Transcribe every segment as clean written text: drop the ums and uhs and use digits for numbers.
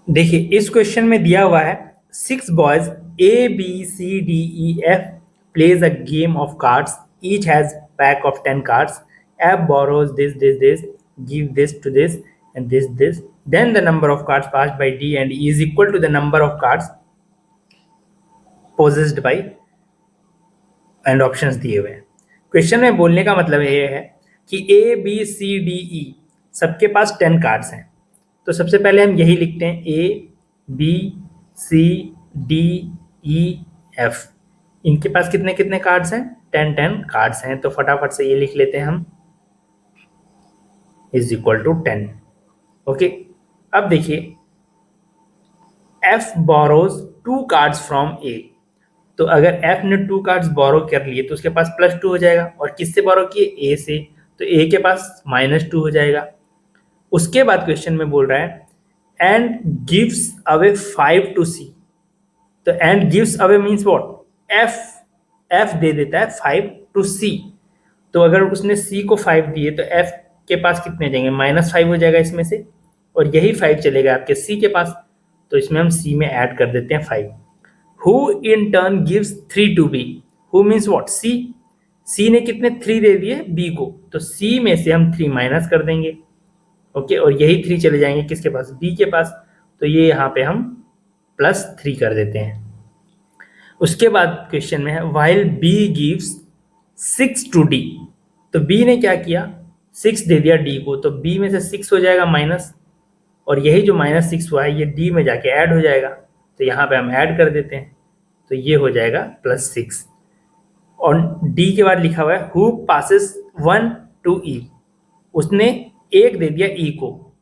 देखिए इस क्वेश्चन में दिया हुआ है 6 boys ABCDEF plays a game of cards. Each has pack of 10 cards. F borrows this, give this to this and this. Then the number of cards passed by D and E is equal to the number of cards possessed by and options दिए हुए हैं। Question में बोलने का मतलब ये है कि ABCDE सबके पास 10 कार्ड्स हैं। तो सबसे पहले हम यही लिखते हैं ABCDEF। इनके पास कितने कितने कार्ड्स हैं? 10 कार्ड्स हैं। तो फटाफट से ये लिख लेते हैं हम इज इक्वल टू 10। ओके, अब देखिए F borrows 2 cards from A। तो अगर F ने 2 कार्ड्स बोरो कर लिए तो उसके पास +2 हो जाएगा। और किससे बोरो किए? A से। तो A के पास -2 हो जाएगा। उसके बाद क्वेश्चन में बोल रहा है and gives away 5 to C। तो and gives away means what? F दे देता है 5 टू C। तो अगर उसने C को 5 दिए तो F के पास कितने जाएंगे? -5 हो जाएगा इसमें से। और यही 5 चलेगा आपके C के पास। तो इसमें हम C में ऐड कर देते हैं 5। Who in turn gives 3 to B? Who means what? C। C ने कितने 3 दे दिए B को। तो C में से हम 3 माइनस कर देंगे। ओके, और यही 3 चले जाएंगे किसके पास? B के पास। तो ये यहाँ पे हम +3 कर देते हैं। उसके बाद क्वेश्चन में है while B gives 6 to D। तो B ने क्या किया? 6 दे दिया D को। तो B में से 6 हो जाएगा माइनस। और यही जो -6 हुआ है ये D में जाके ऐड हो जाएगा। तो यहाँ पे हम ऐड कर देते हैं। तो ये हो जाएगा +6। और D के बाद लिखा हुआ है हु पासेस 1 टू E। उसने 1 दे दिया E को।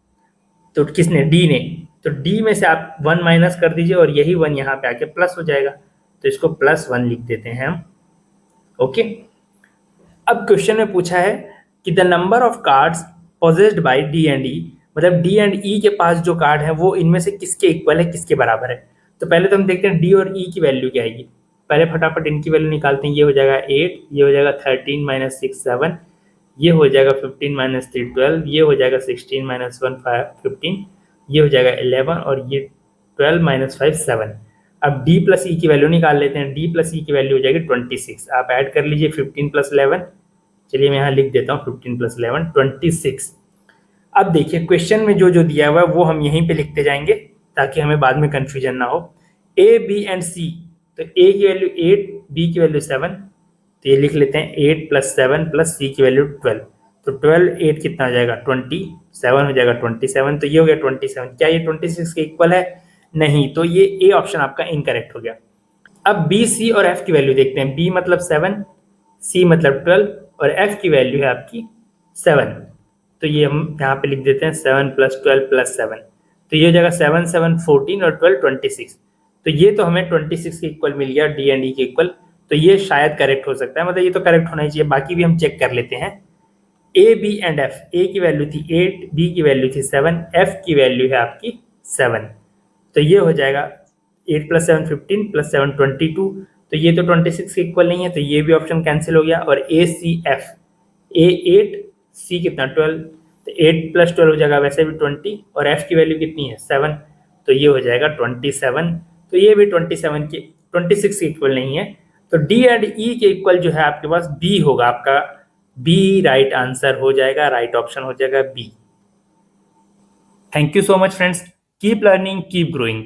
तो किसने? D ने। तो D में से आप 1 माइनस कर दीजिए और यही 1 यहाँ पे आके प्लस हो जाएगा। तो इसको +1 लिख देते हैं हम। ओके, अब क्वेश्चन में पूछा है कि the number of cards possessed by D and E, मतलब D एंड E के पास जो कार्ड है वो इनमें से किसके इक्वल है, किसके बराबर है। तो पहले तो हम देखते हैं D और E की वैल्यू क्या आएगी। पहले फटाफट इनकी वैल्यू निकालते हैं। ये हो जाएगा 8, ये हो जाएगा 13 - 6 7, ये हो जाएगा 15 - 3 12, ये हो जाएगा 16 - 1 15, ये हो जाएगा 11 और ये 12 - 5 7। अब D प्लस E की वैल्यू निकाल लेते हैं। D प्लस E की वैल्यू हो जाएगी 26। आप ऐड कर लीजिए 15 + 11। चलिए मैं यहाँ लिख देता हूँ 15 + 11 26। अब देखिए क्वेश्चन में जो जो दिया हुआ है वो हम यहीं पे लिखते जाएंगे ताकि हमें बाद में कंफ्यूजन ना हो। A, B and C। तो A की वैल्यू 8, B की वैल्यू 7। तो ये लिख लेते हैं 8 + 7 + C की वैल्यू 12। तो 12 8 कितना हो जाएगा? 27 हो जाएगा 27। तो ये हो गया 27। क्या ये 26 के इक्वल है? नहीं। तो ये A ऑप्शन आपका इनकरेक्ट हो गया। अब B, C और F की वैल्यू देखते हैं। B मतलब 7, C मतलब 12 और F की वैल्यू है आपकी 7। तो ये हम यहाँ पे लिख देते हैं 7 + 12 + 7। तो ये हो जाएगा 7 7 14 और 12 26। तो ये तो हमें 26 के इक्वल मिल गया, D एंड E के इक्वल। तो ये शायद करेक्ट हो सकता है, मतलब ये तो करेक्ट होना ही चाहिए। बाकी भी हम चेक कर लेते हैं। A, B and F। A की वैल्यू थी 8, B की वैल्यू थी 7, F की वैल्यू है आपकी 7। तो ये हो जाएगा 8 + 7 15 + 7 22। तो ये तो 26 के इक्वल नहीं है, तो ये भी ऑप्शन कैंसिल हो गया। और A, C, F। A 8, C कितना 12। तो 8 + 12 हो जाएगा वैसे भी 20 और F की वैल्यू कितनी है 7। तो ये हो जाएगा 27। तो ये भी 27 के 26 के इक्वल नहीं है। तो D एंड E के इक्वल जो है आपके पास B होगा। आपका B राइट आंसर हो जाएगा, राइट ऑप्शन हो जाएगा B। Thank you so much friends. Keep learning, keep growing.